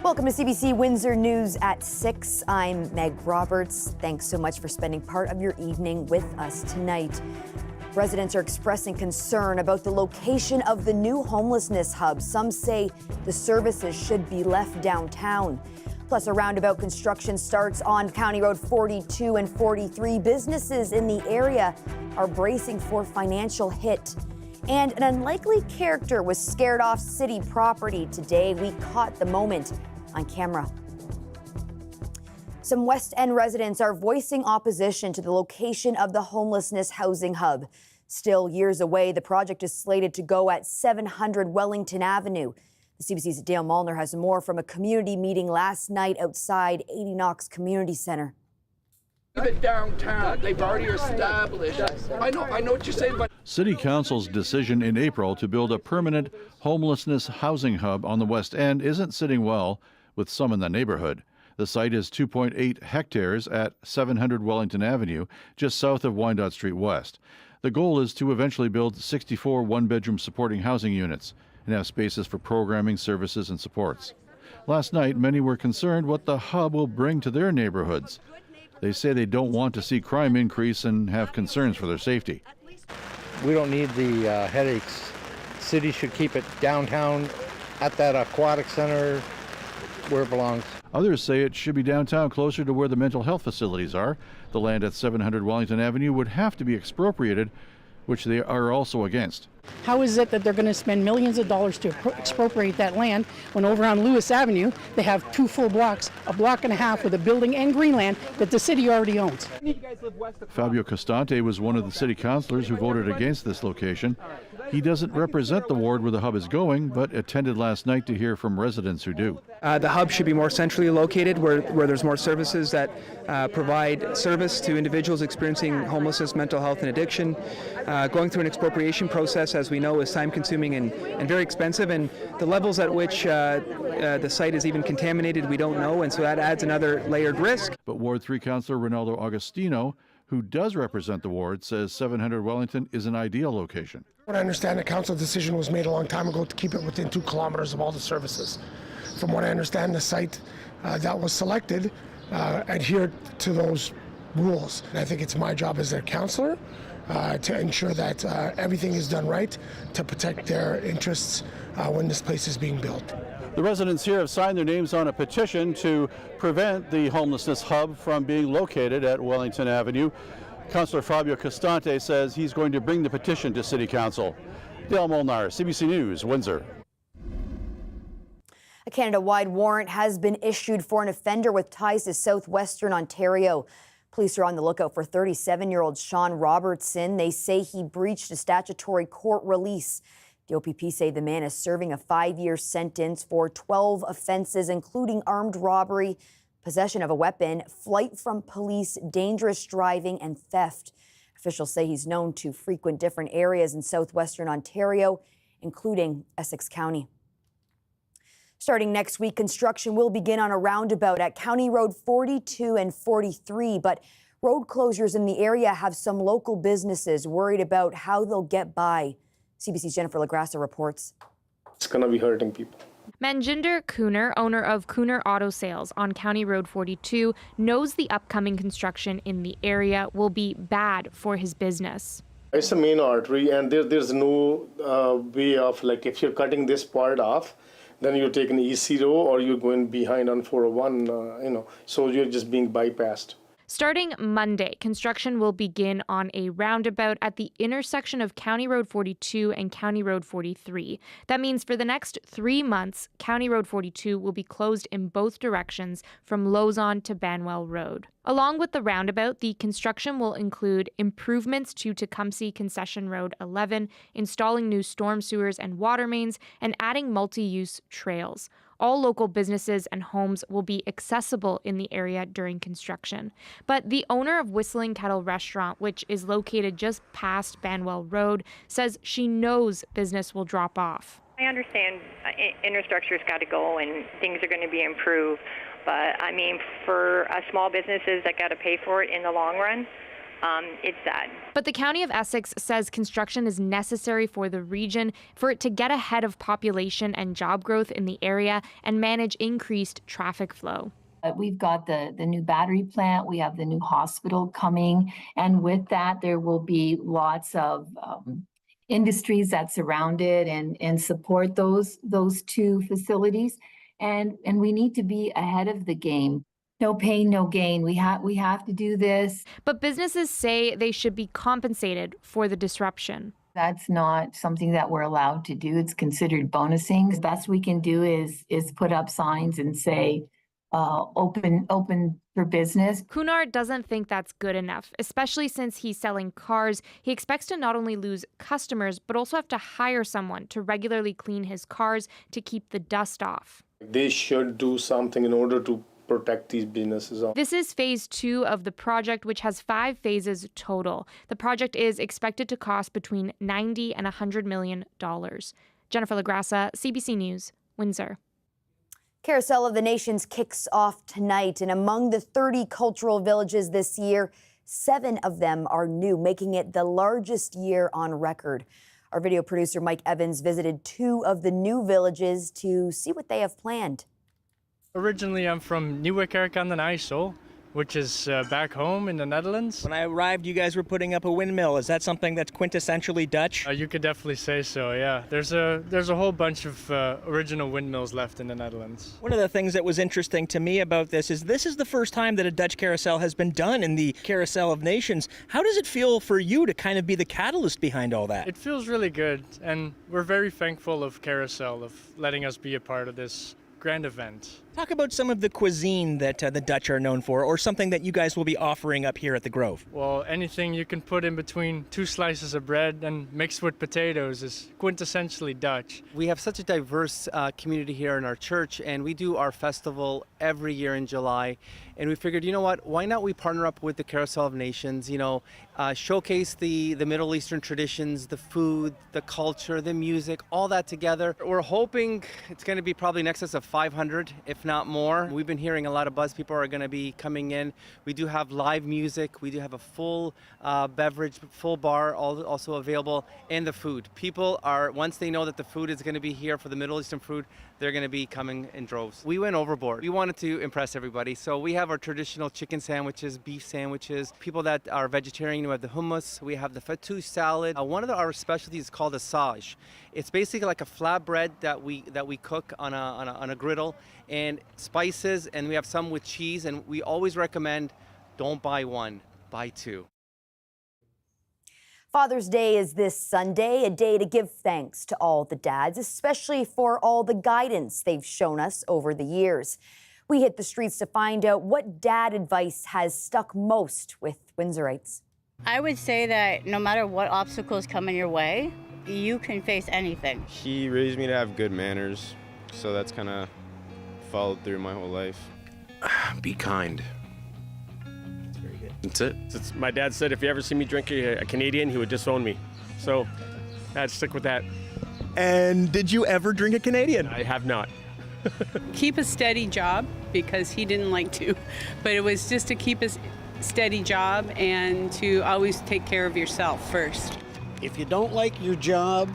Welcome to CBC Windsor News at 6. I'm Meg Roberts. Thanks so much for spending part of your evening with us tonight. Residents are expressing concern about the location of the new homelessness hub. Some say the services should be left downtown. Plus, a roundabout construction starts on County Road 42 and 43. Businesses in the area are bracing for financial hit. And an unlikely character was scared off city property today. We caught the moment on camera. Some West End residents are voicing opposition to the location of the homelessness housing hub. Still years away, the project is slated to go at 700 Wellington Avenue. The CBC's Dale Molnar has more from a community meeting last night outside 80 Knox Community Centre. Even downtown, they've already established. I know what you're saying, but City Council's decision in April to build a permanent homelessness housing hub on the West End isn't sitting well with some in the neighborhood. The site is 2.8 hectares at 700 Wellington Avenue, just south of Wyandotte Street West. The goal is to eventually build 64 one-bedroom supporting housing units and have spaces for programming, services, and supports. Last night, many were concerned what the hub will bring to their neighborhoods. They say they don't want to see crime increase and have concerns for their safety. We don't need the headaches. City should keep it downtown at that aquatic center where it belongs. Others say it should be downtown, closer to where the mental health facilities are. The land at 700 Wellington Avenue would have to be expropriated, which they are also against. How is it that they're going to spend millions of dollars to expropriate that land when over on Lewis Avenue they have 2 full blocks, a block and a half with a building and greenland that the city already owns? Fabio Costante was one of the city councilors who voted against this location. He doesn't represent the ward where the hub is going, but attended last night to hear from residents who do. The hub should be more centrally located where there's more services that provide service to individuals experiencing homelessness, mental health, and addiction. Going through an expropriation process, as we know, is time-consuming and very expensive, and the levels at which the site is even contaminated, we don't know, and so that adds another layered risk. But Ward 3 Councillor Ronaldo Agostino, who does represent the ward, says 700 Wellington is an ideal location. What I understand, the council decision was made a long time ago to keep it within 2 kilometers of all the services. From what I understand, the site that was selected adhered to those rules. And I think it's my job as their councillor to ensure that everything is done right to protect their interests when this place is being built. The residents here have signed their names on a petition to prevent the homelessness hub from being located at Wellington Avenue. Councillor Fabio Costante says he's going to bring the petition to City Council. Dale Molnar, CBC News, Windsor. A Canada-wide warrant has been issued for an offender with ties to southwestern Ontario. Police are on the lookout for 37-year-old Sean Robertson. They say he breached a statutory court release. The OPP say the man is serving a 5-year sentence for 12 offenses, including armed robbery, possession of a weapon, flight from police, dangerous driving, and theft. Officials say he's known to frequent different areas in southwestern Ontario, including Essex County. Starting next week, construction will begin on a roundabout at County Road 42 and 43, but road closures in the area have some local businesses worried about how they'll get by. CBC's Jennifer LaGrassa reports. It's going to be hurting people. Manjinder Kuner, owner of Kuner Auto Sales on County Road 42, knows the upcoming construction in the area will be bad for his business. It's a main artery, and there's no way of, like, if you're cutting this part off, then you're taking E0 or you're going behind on 401, so you're just being bypassed. Starting Monday, construction will begin on a roundabout at the intersection of County Road 42 and County Road 43. That means for the next 3 months, County Road 42 will be closed in both directions from Lausanne to Banwell Road. Along with the roundabout, the construction will include improvements to Tecumseh Concession Road 11, installing new storm sewers and water mains, and adding multi-use trails. All local businesses and homes will be accessible in the area during construction. But the owner of Whistling Kettle Restaurant, which is located just past Banwell Road, says she knows business will drop off. I understand infrastructure's got to go and things are going to be improved. But, I mean, for small businesses that got to pay for it in the long run, It's sad. But the County of Essex says construction is necessary for the region for it to get ahead of population and job growth in the area and manage increased traffic flow. We've got the new battery plant, we have the new hospital coming, and with that, there will be lots of industries that surround it and support those two facilities. And we need to be ahead of the game. No pain, no gain. We have to do this. But businesses say they should be compensated for the disruption. That's not something that we're allowed to do. It's considered bonusing. The best we can do is put up signs and say, open for business. Cunard doesn't think that's good enough, especially since he's selling cars. He expects to not only lose customers, but also have to hire someone to regularly clean his cars to keep the dust off. They should do something in order to protect these businesses. This is phase 2 of the project, which has 5 phases total. The project is expected to cost between $90 and $100 million. Jennifer LaGrassa, CBC News, Windsor. Carousel of the Nations kicks off tonight, and among the 30 cultural villages this year, 7 of them are new, making it the largest year on record. Our video producer Mike Evans visited 2 of the new villages to see what they have planned. Originally, I'm from Nieuwekerk aan den IJssel, which is back home in the Netherlands. When I arrived, you guys were putting up a windmill. Is that something that's quintessentially Dutch? You could definitely say so, yeah. There's a whole bunch of original windmills left in the Netherlands. One of the things that was interesting to me about this is the first time that a Dutch carousel has been done in the Carousel of Nations. How does it feel for you to kind of be the catalyst behind all that? It feels really good, and we're very thankful of Carousel of letting us be a part of this grand event. Talk about some of the cuisine that the Dutch are known for, or something that you guys will be offering up here at the Grove. Well, anything you can put in between 2 slices of bread and mixed with potatoes is quintessentially Dutch. We have such a diverse community here in our church, and we do our festival every year in July. And we figured, you know what, why not we partner up with the Carousel of Nations, showcase the Middle Eastern traditions, the food, the culture, the music, all that together. We're hoping it's going to be probably in excess of 500, if not more. We've been hearing a lot of buzz. People are going to be coming in. We do have live music. We do have a full beverage, full bar also available, and the food. People are, once they know that the food is going to be here for the Middle Eastern food, they're going to be coming in droves. We went overboard. We wanted to impress everybody. So we have our traditional chicken sandwiches, beef sandwiches. People that are vegetarian, we have the hummus, we have the fattoush salad. One of our specialties is called a sage. It's basically like a flatbread that we cook on a griddle, and spices, and we have some with cheese, and we always recommend don't buy 1, buy 2. Father's Day is this Sunday, a day to give thanks to all the dads, especially for all the guidance they've shown us over the years. We hit the streets to find out what dad advice has stuck most with Windsorites. I would say that no matter what obstacles come in your way, you can face anything. He raised me to have good manners, so that's kind of followed through my whole life. Be kind. That's very good. That's it. My dad said if you ever see me drink a Canadian, he would disown me. So I'd stick with that. And did you ever drink a Canadian? I have not. Keep a steady job, because he didn't like to, but it was just to keep a steady job and to always take care of yourself first. If you don't like your job,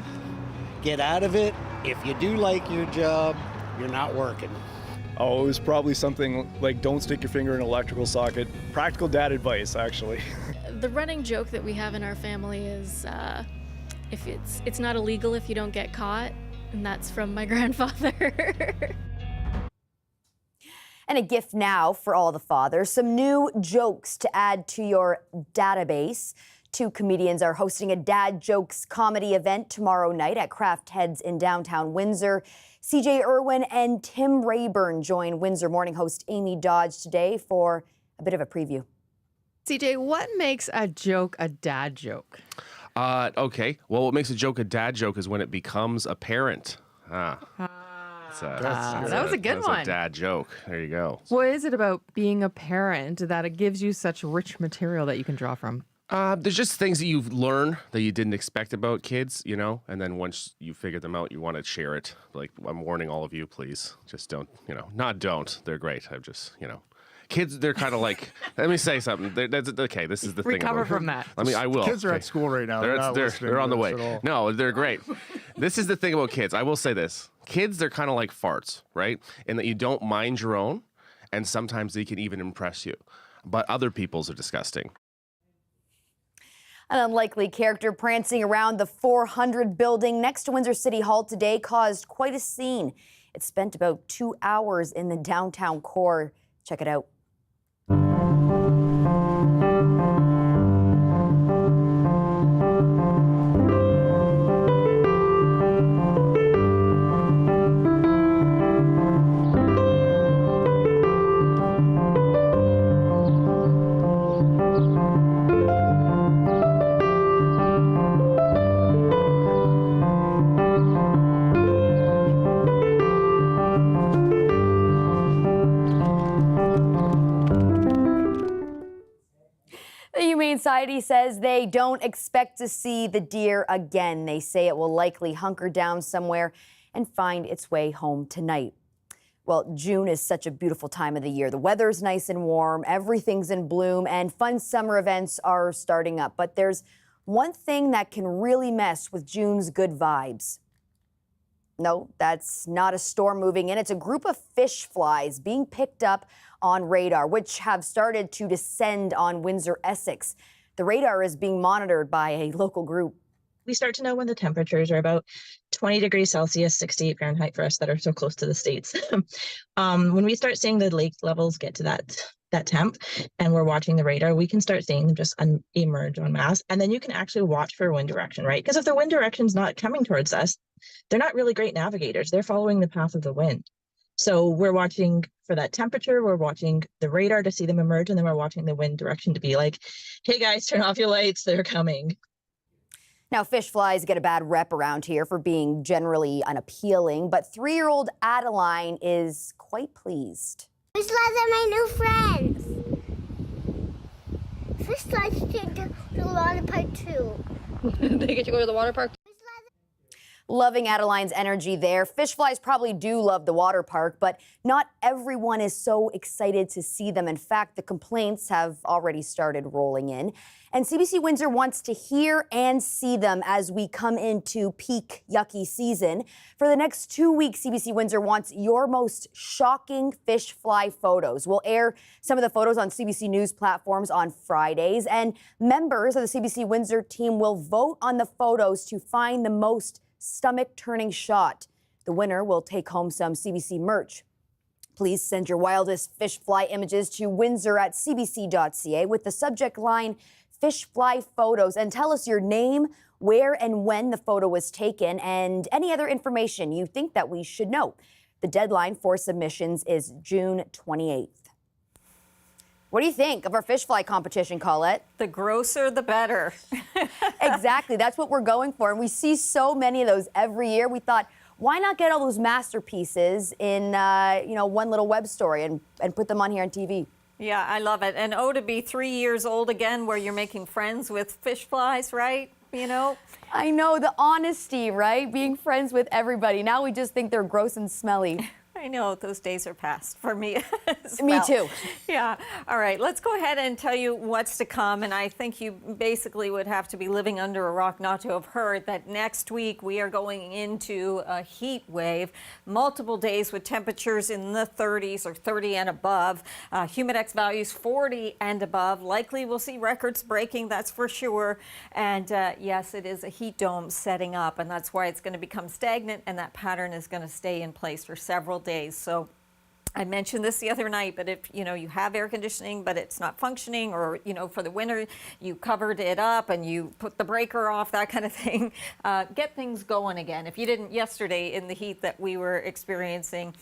get out of it. If you do like your job, you're not working. Oh, it was probably something like don't stick your finger in an electrical socket. Practical dad advice, actually. The running joke that we have in our family is if it's not illegal if you don't get caught, and that's from my grandfather. And a gift now for all the fathers, some new jokes to add to your database. 2 comedians are hosting a dad jokes comedy event tomorrow night at Craft Heads in downtown Windsor. CJ Irwin and Tim Rayburn join Windsor morning host Amy Dodge today for a bit of a preview. CJ, what makes a joke a dad joke? Okay. Well, what makes a joke a dad joke is when it becomes apparent. That was a good one. That's a dad joke. There you go. What is it about being a parent that it gives you such rich material that you can draw from? There's just things that you've learned that you didn't expect about kids, and then once you figure them out, you want to share it. Like, I'm warning all of you, please, just don't, not don't. They're great. I've just, Kids, they're kind of like, let me say something. Okay, this is the thing. Recover from that. I will. Kids are Okay. at school right now. They're not listening they're on the to way. this at all. No, they're great. This is the thing about kids. I will say this. Kids, they're kind of like farts, right? In that you don't mind your own, and sometimes they can even impress you. But other people's are disgusting. An unlikely character prancing around the 400 building next to Windsor City Hall today caused quite a scene. It spent about 2 hours in the downtown core. Check it out. The Humane Society says they don't expect to see the deer again. They say it will likely hunker down somewhere and find its way home tonight. Well, June is such a beautiful time of the year. The weather's nice and warm, everything's in bloom, and fun summer events are starting up. But there's one thing that can really mess with June's good vibes. No, that's not a storm moving in. It's a group of fish flies being picked up on radar, which have started to descend on Windsor, Essex. The radar is being monitored by a local group. We start to know when the temperatures are about 20 degrees Celsius, 68 Fahrenheit for us that are so close to the States. When we start seeing the lake levels get to that temp and we're watching the radar, we can start seeing them just emerge en masse. And then you can actually watch for wind direction, right? Because if the wind direction's not coming towards us, they're not really great navigators. They're following the path of the wind. So we're watching for that temperature, we're watching the radar to see them emerge, and then we're watching the wind direction to be like, hey guys, turn off your lights, they're coming. Now, fish flies get a bad rep around here for being generally unappealing, but 3-year-old Adeline is quite pleased. Fish flies are my new friends. Fish flies take to the water park too. They get to go to the water park? Loving Adeline's energy there. Fish flies probably do love the water park, but not everyone is so excited to see them. In fact, the complaints have already started rolling in. And CBC Windsor wants to hear and see them as we come into peak yucky season. For the next 2 weeks, CBC Windsor wants your most shocking fish fly photos. We'll air some of the photos on CBC News platforms on Fridays, and members of the CBC Windsor team will vote on the photos to find the most stomach-turning shot. The winner will take home some CBC merch. Please send your wildest fish fly images to windsor@cbc.ca with the subject line fish fly photos, and tell us your name, where and when the photo was taken, and any other information you think that we should know. The deadline for submissions is June 28th. What do you think of our fish fly competition, Colette? The grosser, the better. Exactly. That's what we're going for. And we see so many of those every year. We thought, why not get all those masterpieces in, one little web story and put them on here on TV? Yeah, I love it. And to be 3 years old again, where you're making friends with fish flies, right? You know? I know, the honesty, right? Being friends with everybody. Now we just think they're gross and smelly. I know, those days are past for me as Me well. too. Yeah. All right, let's go ahead and tell you what's to come. And I think you basically would have to be living under a rock not to have heard that next week we are going into a heat wave. Multiple days with temperatures in the 30s or 30 and above. Humidex values 40 and above. Likely we'll see records breaking, that's for sure. And yes, it is a heat dome setting up, and that's why it's going to become stagnant, and that pattern is going to stay in place for several days. So I mentioned this the other night, but if you have air conditioning but it's not functioning, or for the winter you covered it up and you put the breaker off, that kind of thing, get things going again. If you didn't yesterday in the heat that we were experiencing,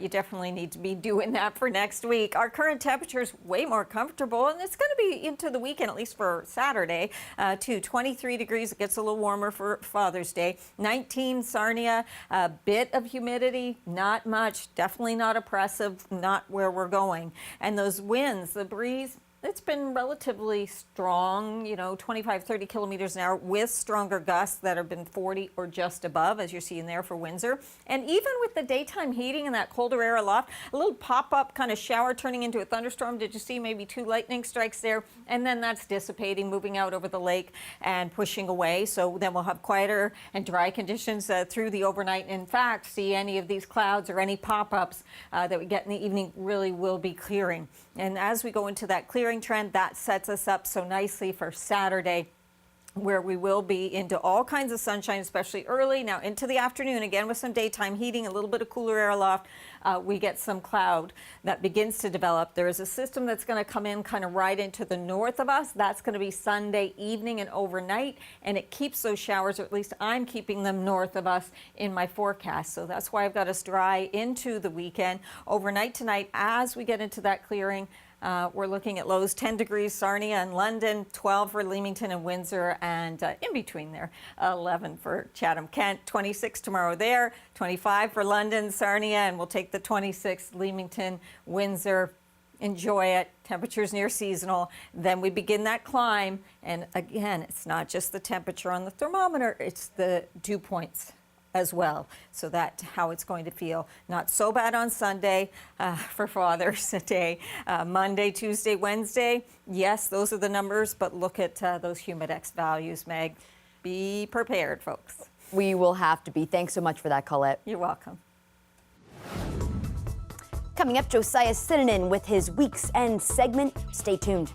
you definitely need to be doing that for next week. Our current temperature is way more comfortable, and it's going to be into the weekend, at least for Saturday, to 23 degrees. It gets a little warmer for Father's Day. 19 Sarnia, a bit of humidity, not much, definitely not oppressive, not where we're going. And those winds, the breeze, it's been relatively strong, 25, 30 kilometers an hour with stronger gusts that have been 40 or just above, as you're seeing there for Windsor. And even with the daytime heating and that colder air aloft, a little pop-up kind of shower turning into a thunderstorm. Did you see maybe 2 lightning strikes there? And then that's dissipating, moving out over the lake and pushing away. So then we'll have quieter and dry conditions through the overnight. In fact, see any of these clouds or any pop-ups that we get in the evening really will be clearing. And as we go into that clearing trend, that sets us up so nicely for Saturday, where we will be into all kinds of sunshine, especially early. Now into the afternoon, again with some daytime heating, a little bit of cooler air aloft, we get some cloud that begins to develop. There is a system that's going to come in kind of right into the north of us. That's going to be Sunday evening and overnight, and it keeps those showers, or at least I'm keeping them north of us in my forecast. So that's why I've got us dry into the weekend. Overnight tonight, as we get into that clearing, we're looking at lows 10 degrees Sarnia and London, 12 for Leamington and Windsor, and in between there, 11 for Chatham-Kent, 26 tomorrow there, 25 for London, Sarnia, and we'll take the 26 Leamington, Windsor. Enjoy it. Temperatures near seasonal. Then we begin that climb, and again, it's not just the temperature on the thermometer, it's the dew points as well. So that's how it's going to feel. Not so bad on Sunday for Father's Day. Monday, Tuesday, Wednesday, yes, those are the numbers, but look at those humidex values, Meg. Be prepared, folks. We will have to be. Thanks so much for that, Colette. You're welcome. Coming up, Josiah Sinanen with his Week's End segment. Stay tuned.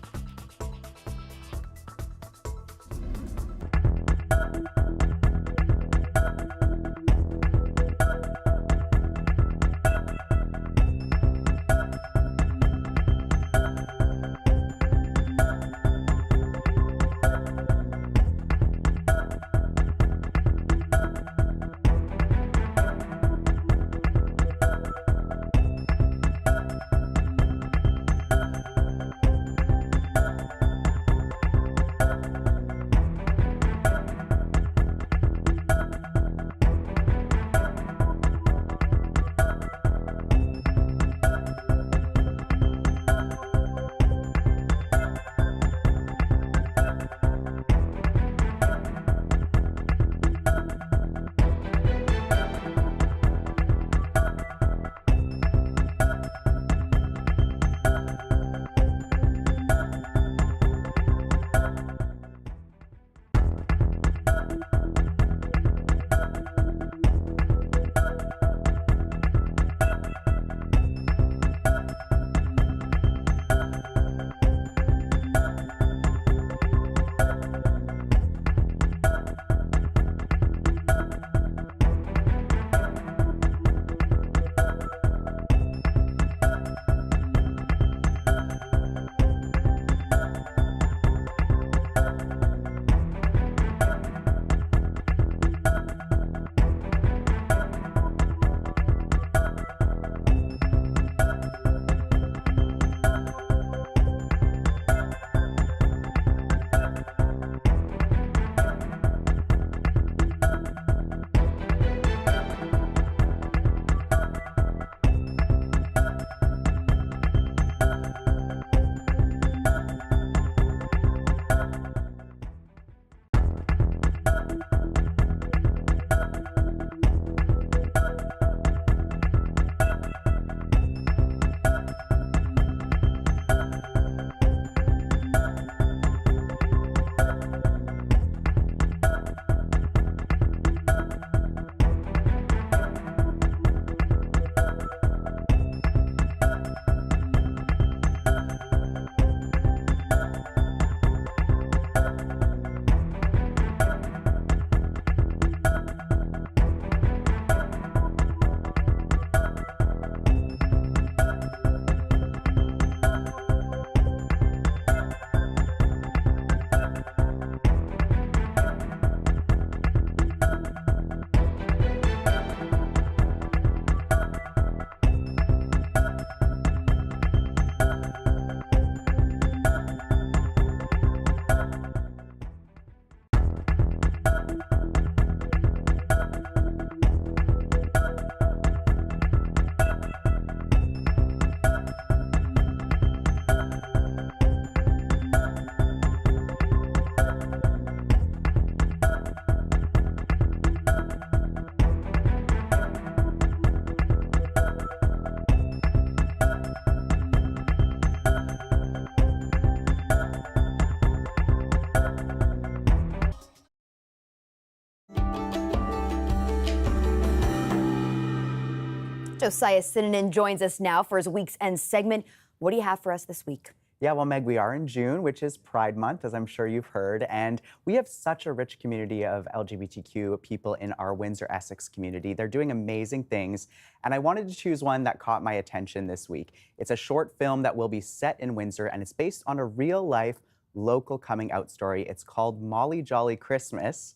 Josiah Sinanen joins us now for his Week's End segment. What do you have for us this week? Yeah, well, Meg, we are in June, which is Pride Month, as I'm sure you've heard, and we have such a rich community of LGBTQ people in our Windsor-Essex community. They're doing amazing things, and I wanted to choose one that caught my attention this week. It's a short film that will be set in Windsor, and it's based on a real-life local coming-out story. It's called Molly Jolly Christmas,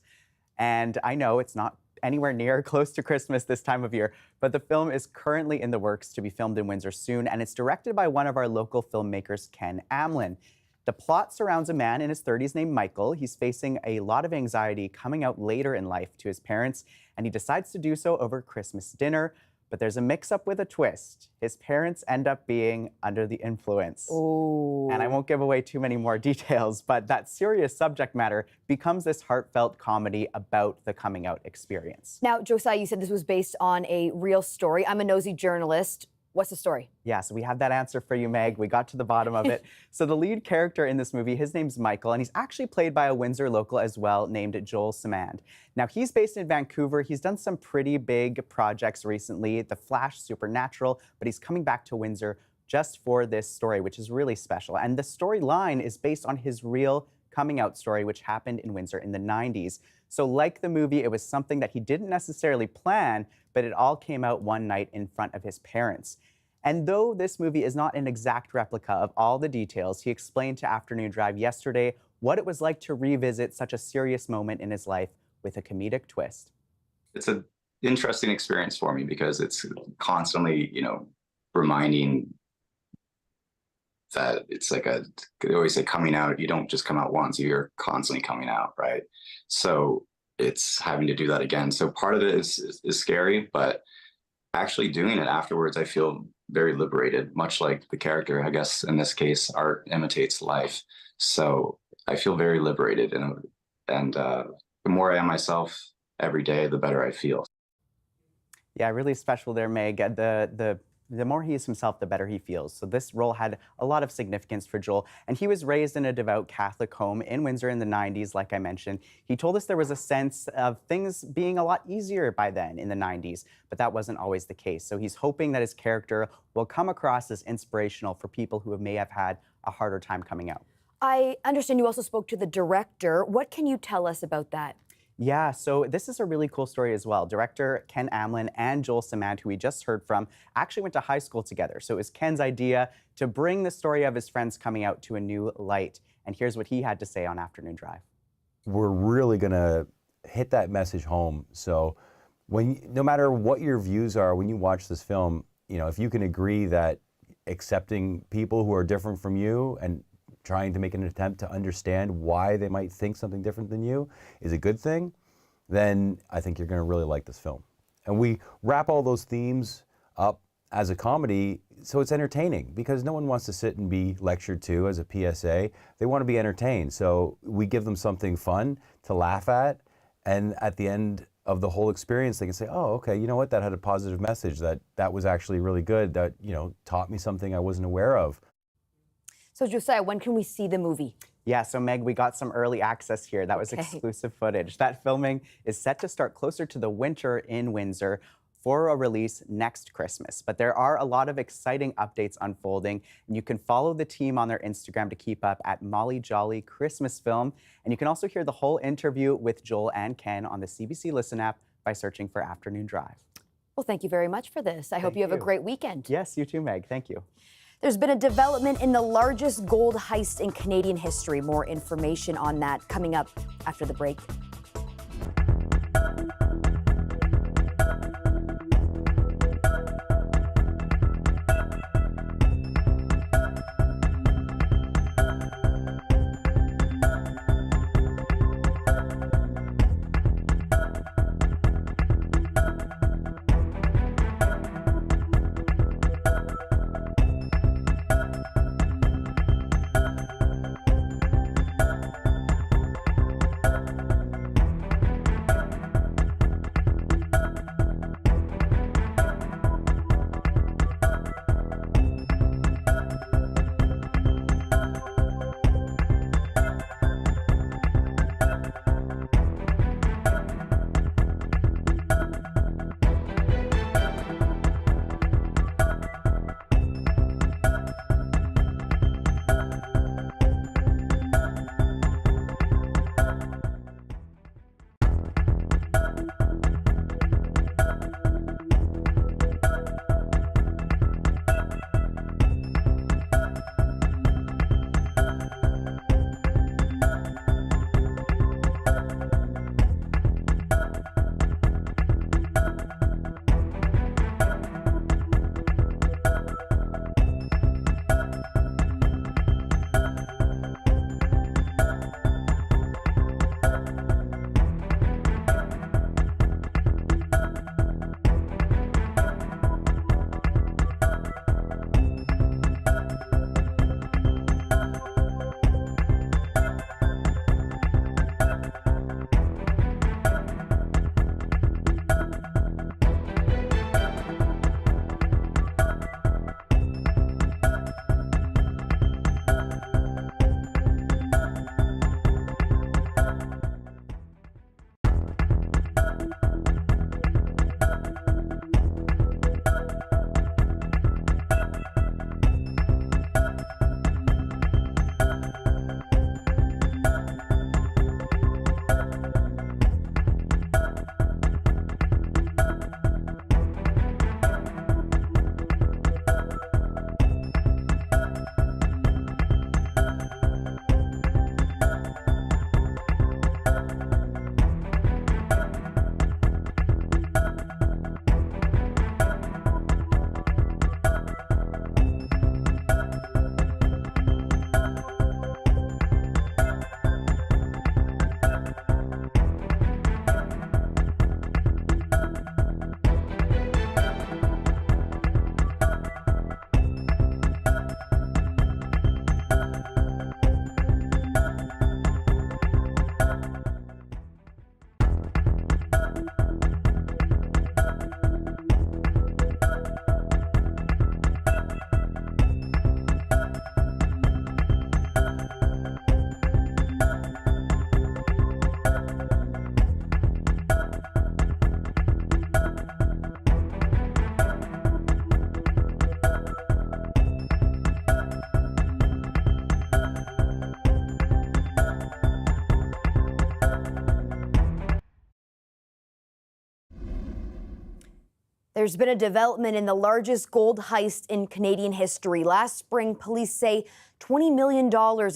and I know it's not anywhere near close to Christmas this time of year, but the film is currently in the works to be filmed in Windsor soon, and it's directed by one of our local filmmakers, Ken Amlin. The plot surrounds a man in his 30s named Michael. He's facing a lot of anxiety coming out later in life to his parents, and he decides to do so over Christmas dinner. But there's a mix-up with a twist. His parents end up being under the influence. Ooh. And I won't give away too many more details, but that serious subject matter becomes this heartfelt comedy about the coming out experience. Now, Josiah, you said this was based on a real story. I'm a nosy journalist. What's the story? Yeah, so we have that answer for you, Meg. We got to the bottom of it. So the lead character in this movie, his name's Michael, and he's actually played by a Windsor local as well named Joel Samand. Now, he's based in Vancouver. He's done some pretty big projects recently, The Flash, Supernatural, but he's coming back to Windsor just for this story, which is really special. And the storyline is based on his real coming out story, which happened in Windsor in the 90s. So like the movie, it was something that he didn't necessarily plan, but it all came out one night in front of his parents. And though this movie is not an exact replica of all the details, he explained to Afternoon Drive yesterday what it was like to revisit such a serious moment in his life with a comedic twist. It's an interesting experience for me because it's constantly, reminding that it's like they always say coming out, you don't just come out once, you're constantly coming out, right? So it's having to do that again. So part of it is scary, but actually doing it afterwards, I feel very liberated, much like the character, I guess, in this case, art imitates life. So I feel very liberated, and the more I am myself every day, the better I feel. Yeah, really special there, Meg. The more he is himself, the better he feels. So this role had a lot of significance for Joel, and he was raised in a devout Catholic home in Windsor in the 90s, like I mentioned. He told us there was a sense of things being a lot easier by then in the 90s, but that wasn't always the case. So he's hoping that his character will come across as inspirational for people who may have had a harder time coming out. I understand you also spoke to the director. What can you tell us about that? Yeah, so this is a really cool story as well. Director Ken Amlin and Joel Samand, who we just heard from, actually went to high school together. So it was Ken's idea to bring the story of his friends coming out to a new light. And here's what he had to say on Afternoon Drive. We're really gonna hit that message home. So no matter what your views are, when you watch this film, if you can agree that accepting people who are different from you and trying to make an attempt to understand why they might think something different than you is a good thing, then I think you're going to really like this film. And we wrap all those themes up as a comedy so it's entertaining, because no one wants to sit and be lectured to as a PSA. They want to be entertained. So we give them something fun to laugh at, and at the end of the whole experience, they can say, oh, okay, you know what, that had a positive message, that was actually really good, that taught me something I wasn't aware of. So Josiah, when can we see the movie? Yeah, so Meg, we got some early access here. That was exclusive footage. That filming is set to start closer to the winter in Windsor for a release next Christmas. But there are a lot of exciting updates unfolding, and you can follow the team on their Instagram to keep up at Molly Jolly Christmas Film. And you can also hear the whole interview with Joel and Ken on the CBC Listen app by searching for Afternoon Drive. Well, thank you very much for this. I hope you have a great weekend. Yes, you too, Meg. Thank you. There's been a development in the largest gold heist in Canadian history. More information on that coming up after the break. There's been a development in the largest gold heist in Canadian history. Last spring, police say $20 million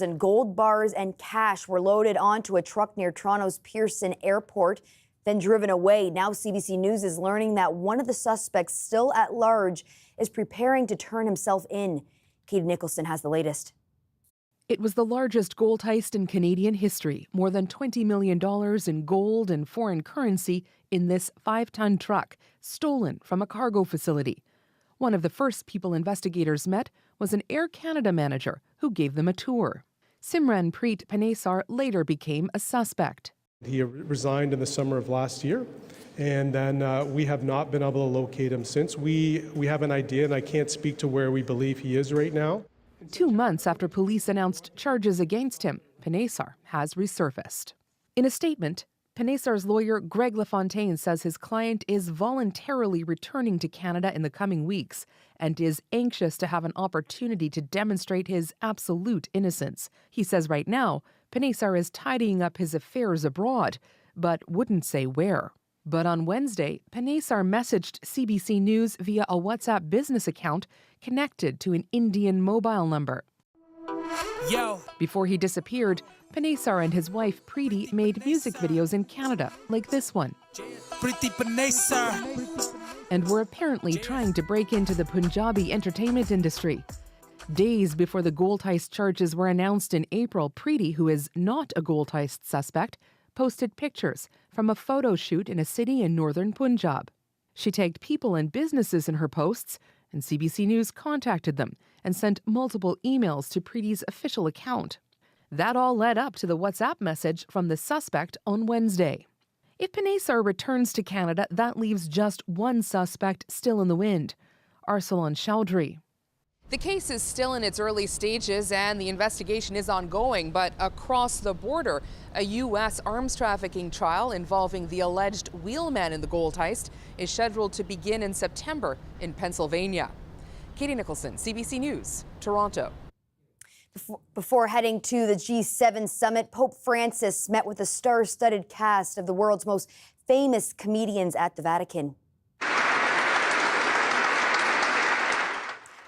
in gold bars and cash were loaded onto a truck near Toronto's Pearson Airport, then driven away. Now CBC News is learning that one of the suspects, still at large, is preparing to turn himself in. Katie Nicholson has the latest. It was the largest gold heist in Canadian history. More than $20 million in gold and foreign currency in this 5-ton truck, stolen from a cargo facility. One of the first people investigators met was an Air Canada manager who gave them a tour. Simranpreet Panesar later became a suspect. He resigned in the summer of last year, and then we have not been able to locate him since. We have an idea, and I can't speak to where we believe he is right now. 2 months after police announced charges against him, Panesar has resurfaced. In a statement, Panesar's lawyer Greg LaFontaine says his client is voluntarily returning to Canada in the coming weeks and is anxious to have an opportunity to demonstrate his absolute innocence. He says right now, Panesar is tidying up his affairs abroad, but wouldn't say where. But on Wednesday, Panesar messaged CBC News via a WhatsApp business account connected to an Indian mobile number. Before he disappeared, Panesar and his wife Preeti made music videos in Canada, like this one, and were apparently trying to break into the Punjabi entertainment industry. Days before the gold heist charges were announced in April, Preeti, who is not a gold heist suspect, posted pictures from a photo shoot in a city in northern Punjab. She tagged people and businesses in her posts, and CBC News contacted them and sent multiple emails to Preeti's official account. That all led up to the WhatsApp message from the suspect on Wednesday. If Panesar returns to Canada, that leaves just one suspect still in the wind, Arsalan Chowdhury. The case is still in its early stages and the investigation is ongoing, but across the border, a U.S. arms trafficking trial involving the alleged wheelman in the gold heist is scheduled to begin in September in Pennsylvania. Katie Nicholson, CBC News, Toronto. Before heading to the G7 summit, Pope Francis met with a star-studded cast of the world's most famous comedians at the Vatican.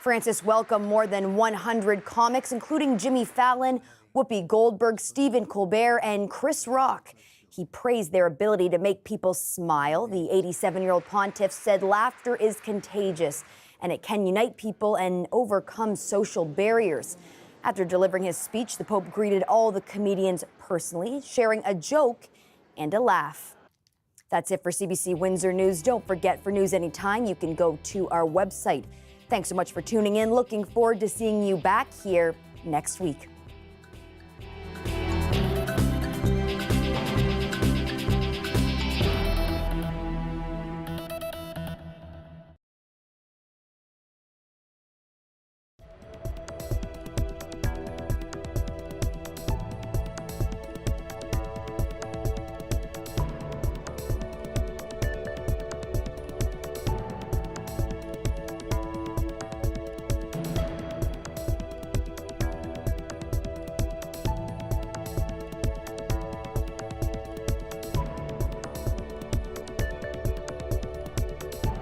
Francis welcomed more than 100 comics, including Jimmy Fallon, Whoopi Goldberg, Stephen Colbert, and Chris Rock. He praised their ability to make people smile. The 87-year-old pontiff said laughter is contagious, and it can unite people and overcome social barriers. After delivering his speech, the Pope greeted all the comedians personally, sharing a joke and a laugh. That's it for CBC Windsor News. Don't forget, for news anytime, you can go to our website. Thanks so much for tuning in. Looking forward to seeing you back here next week.